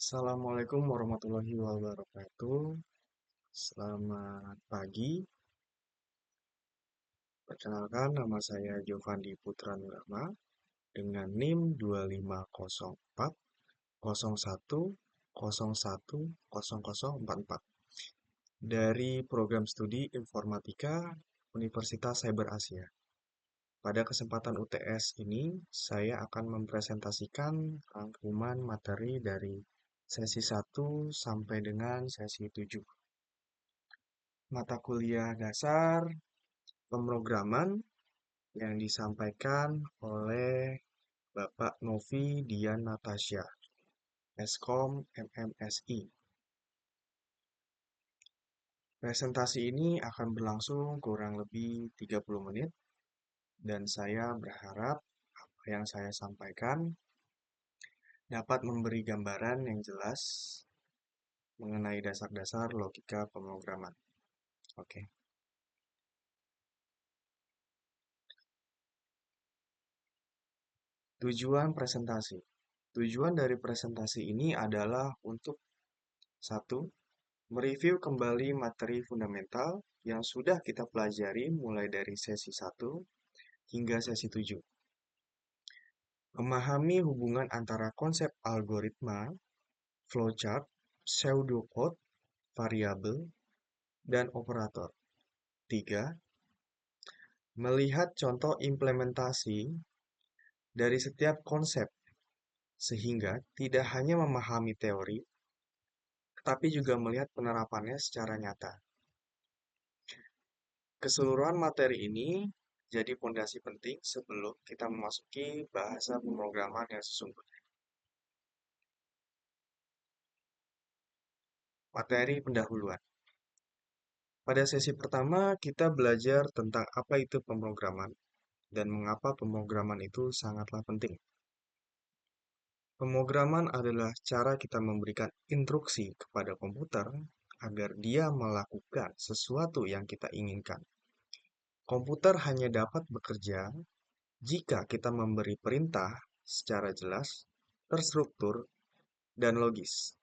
Assalamualaikum warahmatullahi wabarakatuh. Selamat pagi. Perkenalkan, nama saya Giovanni Putra Nurama dengan NIM 250401010044 dari program studi Informatika Universitas Cyber Asia. Pada kesempatan UTS ini, saya akan mempresentasikan rangkuman materi dari sesi 1 sampai dengan sesi 7. Mata kuliah dasar pemrograman yang disampaikan oleh Bapak Novi Dian Natasha, Eskom MMSI. Presentasi ini akan berlangsung kurang lebih 30 menit dan saya berharap apa yang saya sampaikan dapat memberi gambaran yang jelas mengenai dasar-dasar logika pemrograman. Oke. Tujuan presentasi. Tujuan dari presentasi ini adalah untuk satu, mereview kembali materi fundamental yang sudah kita pelajari mulai dari sesi 1 hingga sesi 7. Memahami hubungan antara konsep algoritma, flowchart, pseudocode, variabel, dan operator. 3. Melihat contoh implementasi dari setiap konsep, sehingga tidak hanya memahami teori, tetapi juga melihat penerapannya secara nyata. Keseluruhan materi ini jadi fondasi penting sebelum kita memasuki bahasa pemrograman yang sesungguhnya. Materi pendahuluan. Pada sesi pertama, kita belajar tentang apa itu pemrograman dan mengapa pemrograman itu sangatlah penting. Pemrograman adalah cara kita memberikan instruksi kepada komputer agar dia melakukan sesuatu yang kita inginkan. Komputer hanya dapat bekerja jika kita memberi perintah secara jelas, terstruktur, dan logis.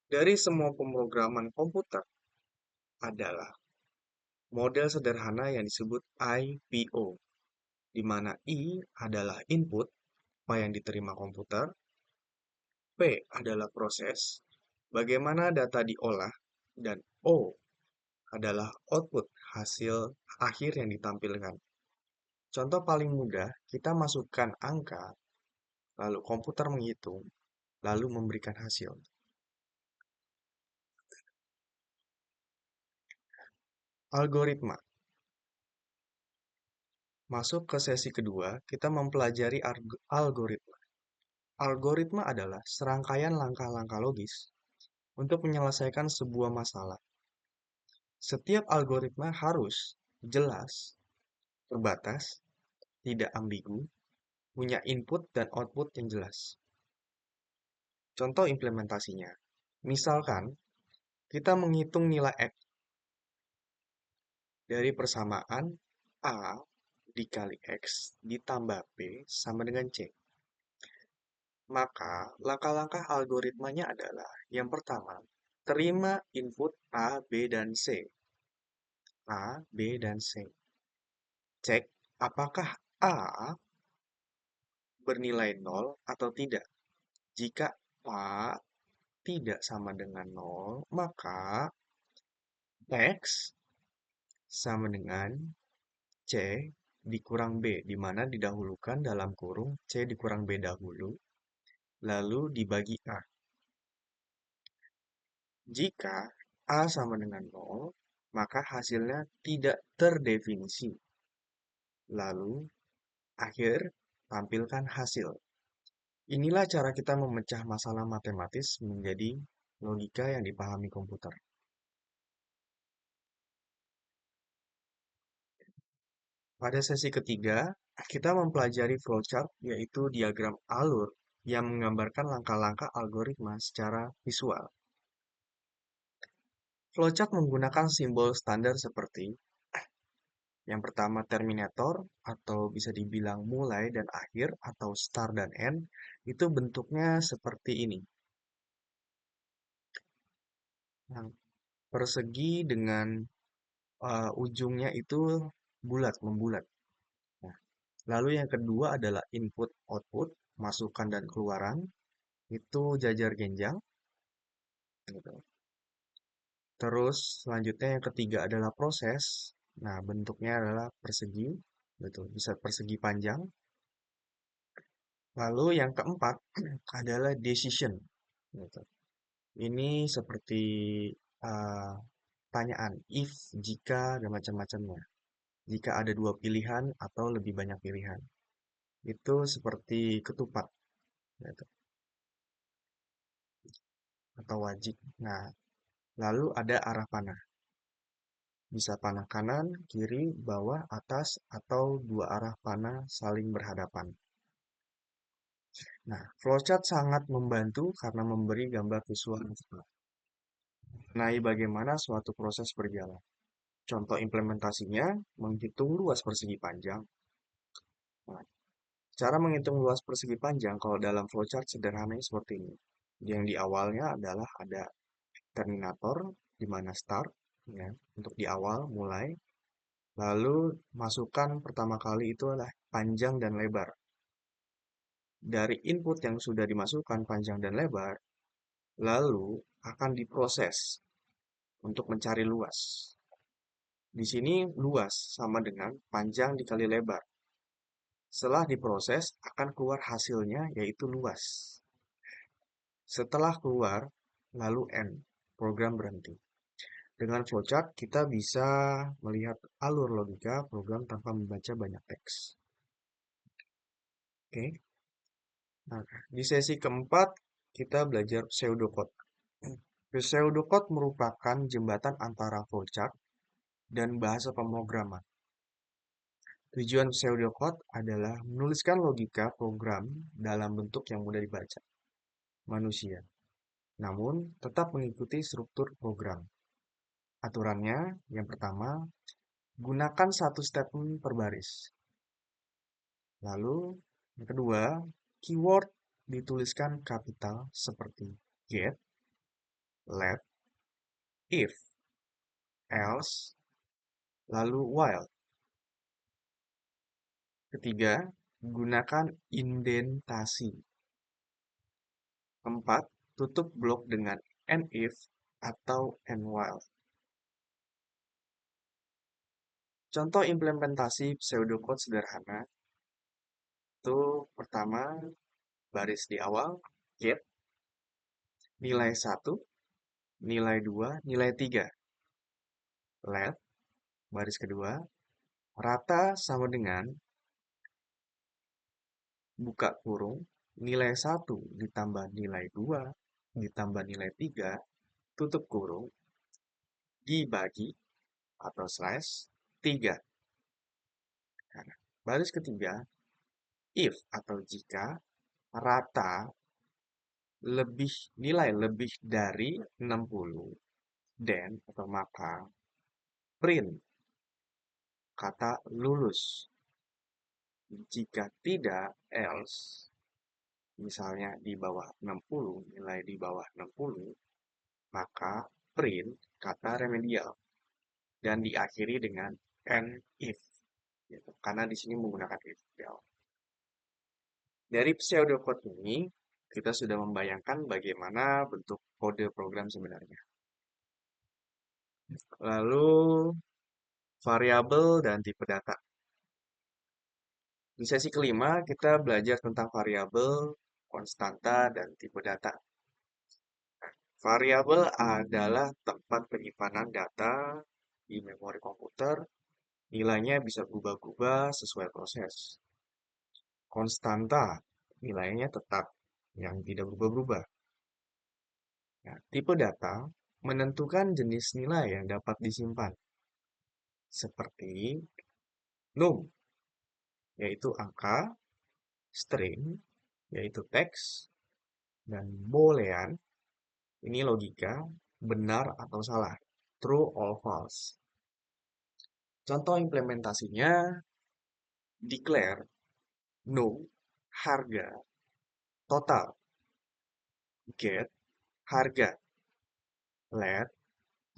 Dari semua pemrograman komputer adalah model sederhana yang disebut IPO, di mana I adalah input, apa yang diterima komputer, P adalah proses, bagaimana data diolah, dan O adalah output, hasil akhir yang ditampilkan. Contoh paling mudah, kita masukkan angka, lalu komputer menghitung, lalu memberikan hasil. Algoritma. Masuk ke sesi kedua, kita mempelajari algoritma. Algoritma adalah serangkaian langkah-langkah logis untuk menyelesaikan sebuah masalah. Setiap algoritma harus jelas, terbatas, tidak ambigu, punya input dan output yang jelas. Contoh implementasinya. Misalkan, kita menghitung nilai X dari persamaan A dikali X ditambah B sama dengan C. Maka, langkah-langkah algoritmanya adalah yang pertama, terima input A, B, dan C. A, B, dan C. Cek apakah A bernilai 0 atau tidak. Jika A tidak sama dengan 0, maka X sama dengan C dikurang B, di mana didahulukan dalam kurung C dikurang B dahulu, lalu dibagi A. Jika A sama dengan 0, maka hasilnya tidak terdefinisi. Lalu, akhir, tampilkan hasil. Inilah cara kita memecah masalah matematis menjadi logika yang dipahami komputer. Pada sesi ketiga, kita mempelajari flowchart, yaitu diagram alur yang menggambarkan langkah-langkah algoritma secara visual. Flowchart menggunakan simbol standar seperti yang pertama terminator atau bisa dibilang mulai dan akhir atau start dan end, itu bentuknya seperti ini. Nah, persegi dengan ujungnya itu bulat, membulat. Nah, lalu yang kedua adalah input output, masukan dan keluaran, itu jajar genjang gitu. Terus selanjutnya yang ketiga adalah proses. Nah, bentuknya adalah persegi, gitu. Bisa persegi panjang. Lalu yang keempat adalah decision, gitu. Ini seperti uh, tanyaan if, jika, dan macam-macamnya. Jika ada dua pilihan atau lebih banyak pilihan. Itu seperti ketupat, gitu, atau wajik. Nah, lalu ada arah panah. Bisa panah kanan, kiri, bawah, atas, atau dua arah panah saling berhadapan. Nah, flowchart sangat membantu karena memberi gambar visual mengenai bagaimana suatu proses berjalan. Contoh implementasinya, menghitung luas persegi panjang. Nah, cara menghitung luas persegi panjang kalau dalam flowchart sederhananya seperti ini. Yang di awalnya adalah ada terminator, di mana start, ya, untuk di awal, mulai. Lalu masukkan pertama kali itu adalah panjang dan lebar. Dari input yang sudah dimasukkan panjang dan lebar, lalu akan diproses untuk mencari luas. Di sini luas sama dengan panjang dikali lebar. Setelah diproses, akan keluar hasilnya yaitu luas. Setelah keluar, lalu end, program berhenti. Dengan flowchart, kita bisa melihat alur logika program tanpa membaca banyak teks. Oke. Nah, di sesi keempat, kita belajar pseudocode. Pseudocode merupakan jembatan antara flowchart dan bahasa pemrograman. Tujuan pseudocode adalah menuliskan logika program dalam bentuk yang mudah dibaca manusia, namun tetap mengikuti struktur program. Aturannya, yang pertama, gunakan satu statement per baris. Lalu, yang kedua, keyword dituliskan kapital seperti get, let, if, else, lalu while. Ketiga, gunakan indentasi. Keempat, tutup blok dengan and if atau and while. Contoh implementasi pseudocode sederhana itu pertama, baris di awal, get, nilai 1, nilai 2, nilai 3. Let, baris kedua, rata sama dengan buka kurung, nilai 1 ditambah nilai 2 ditambah nilai 3 tutup kurung, dibagi atau slash 3. Nah, baris ketiga, if atau jika rata nilai lebih dari 60, then atau maka print kata lulus. Jika tidak, else, misalnya di bawah 60, nilai di bawah 60, maka print kata remedial. Dan diakhiri dengan and if. Gitu. Karena di sini menggunakan if. Dari pseudocode ini, kita sudah membayangkan bagaimana bentuk kode program sebenarnya. Lalu, variabel dan tipe data. Di sesi kelima, kita belajar tentang variabel, konstanta, dan tipe data. Variabel adalah tempat penyimpanan data di memori komputer. Nilainya bisa berubah-ubah sesuai proses. Konstanta, nilainya tetap, yang tidak berubah-ubah. Nah, tipe data menentukan jenis nilai yang dapat disimpan. Seperti num, yaitu angka, string, yaitu teks, dan boolean, ini logika, benar atau salah, true or false. Contoh implementasinya, declare, num, harga, total, get, harga, let,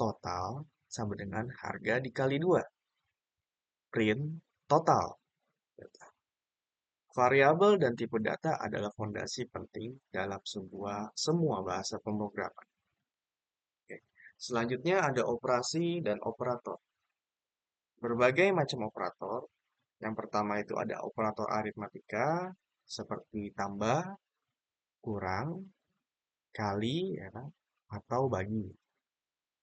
total sama dengan harga dikali 2. Print total. Variabel dan tipe data adalah fondasi penting dalam semua bahasa pemrograman. Oke. Selanjutnya ada operasi dan operator. Berbagai macam operator. Yang pertama itu ada operator aritmatika seperti tambah, kurang, kali, ya kan, atau bagi.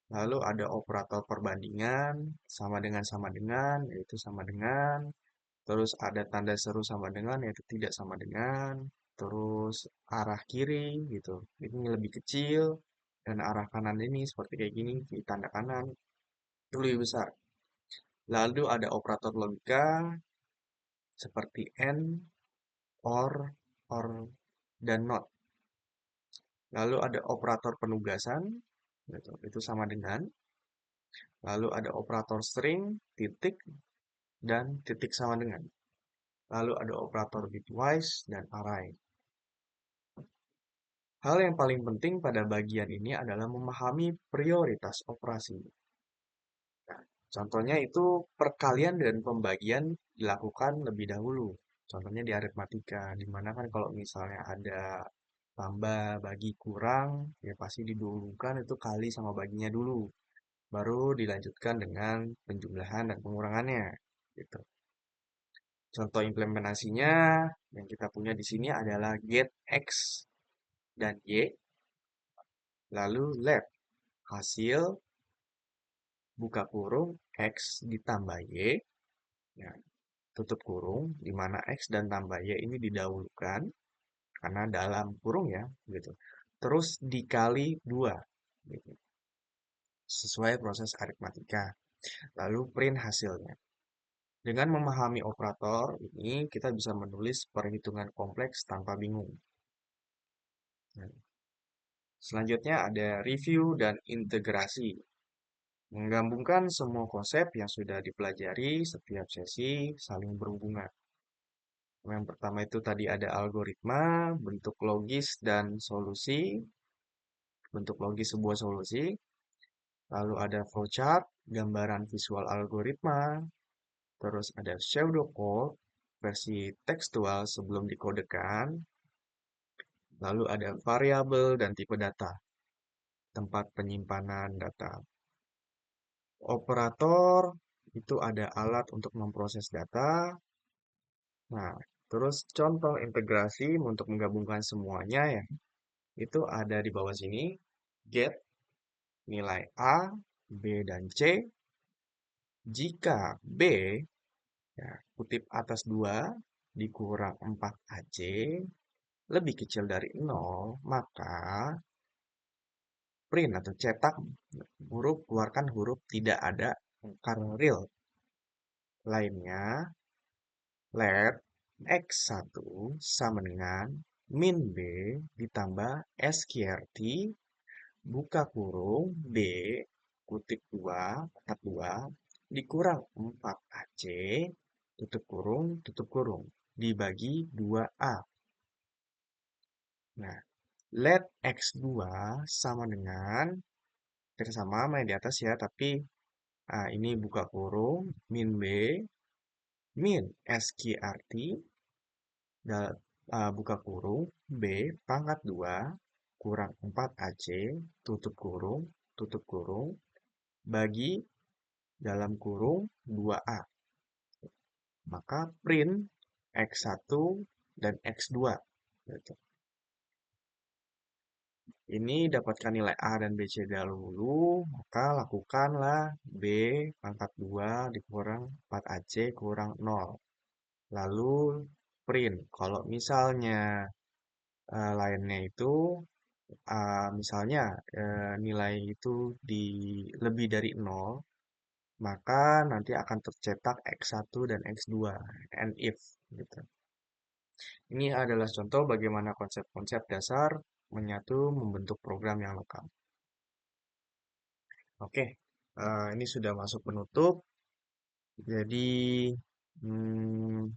Lalu ada operator perbandingan, sama dengan, yaitu sama dengan. Terus ada tanda seru sama dengan, yaitu tidak sama dengan. Terus arah kiri, gitu. Ini lebih kecil. Dan arah kanan ini seperti kayak gini, di tanda kanan. Itu lebih besar. Lalu ada operator logika, seperti and, or, dan not. Lalu ada operator penugasan, gitu. Itu sama dengan. Lalu ada operator string, titik, dan titik sama dengan. Lalu ada operator bitwise dan array. Hal yang paling penting pada bagian ini adalah memahami prioritas operasi. Nah, contohnya itu perkalian dan pembagian dilakukan lebih dahulu. Contohnya di aritmatika, di mana kan kalau misalnya ada tambah, bagi, kurang, ya pasti didahulukan itu kali sama baginya dulu. Baru dilanjutkan dengan penjumlahan dan pengurangannya. Gitu. Contoh implementasinya yang kita punya di sini adalah get X dan Y, lalu let hasil buka kurung X ditambah Y, ya, tutup kurung, di mana X dan tambah Y ini didahulukan, karena dalam kurung ya, gitu. Terus dikali 2, gitu, sesuai proses aritmatika. Lalu print hasilnya. Dengan memahami operator ini, kita bisa menulis perhitungan kompleks tanpa bingung. Nah, selanjutnya ada review dan integrasi. Menggabungkan semua konsep yang sudah dipelajari setiap sesi saling berhubungan. Yang pertama itu tadi ada algoritma, bentuk logis dan solusi, bentuk logis sebuah solusi. Lalu ada flowchart, gambaran visual algoritma. Terus ada pseudocode, versi tekstual sebelum dikodekan. Lalu ada variabel dan tipe data, tempat penyimpanan data. Operator itu ada alat untuk memproses data. Nah, terus contoh integrasi untuk menggabungkan semuanya ya, itu ada di bawah sini. Get nilai A, B, dan C. Jika B, ya, kutip atas 2 dikurang 4AC lebih kecil dari 0, maka print atau cetak huruf, keluarkan huruf tidak ada karena real. Lainnya, let X1 sama dengan min B ditambah sqrt buka kurung B kutip 2 pangkat 2 dikurang 4AC tutup kurung dibagi 2A. Nah, let X2 sama dengan kita sama main di atas ya, tapi ini buka kurung min B min sqrt buka kurung B pangkat 2 kurang 4AC tutup kurung bagi dalam kurung 2A. Maka print X1 dan X2. Gitu. Ini dapatkan nilai A dan BC dahulu, maka lakukanlah B pangkat 2 dikurang 4AC kurang 0. Lalu print. Kalau misalnya lainnya itu misalnya nilai itu lebih dari 0, maka nanti akan tercetak X1 dan X2 and if gitu. Ini adalah contoh bagaimana konsep-konsep dasar menyatu membentuk program yang lengkap. Oke, ini sudah masuk penutup. Jadi hmm,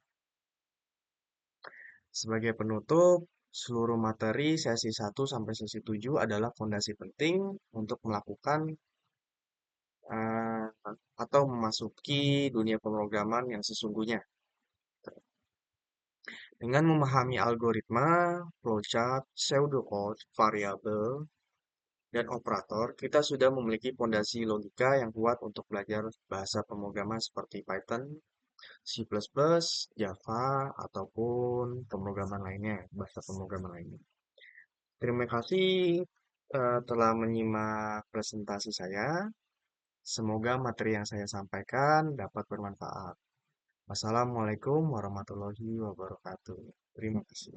sebagai penutup, seluruh materi sesi 1 sampai sesi 7 adalah fondasi penting untuk melakukan eh, atau memasuki dunia pemrograman yang sesungguhnya. Dengan memahami algoritma, flowchart, pseudocode, variabel, dan operator, kita sudah memiliki fondasi logika yang kuat untuk belajar bahasa pemrograman seperti Python, C++, Java, ataupun pemrograman lainnya, bahasa pemrograman lainnya. Terima kasih telah menyimak presentasi saya. Semoga materi yang saya sampaikan dapat bermanfaat. Wassalamualaikum warahmatullahi wabarakatuh. Terima kasih.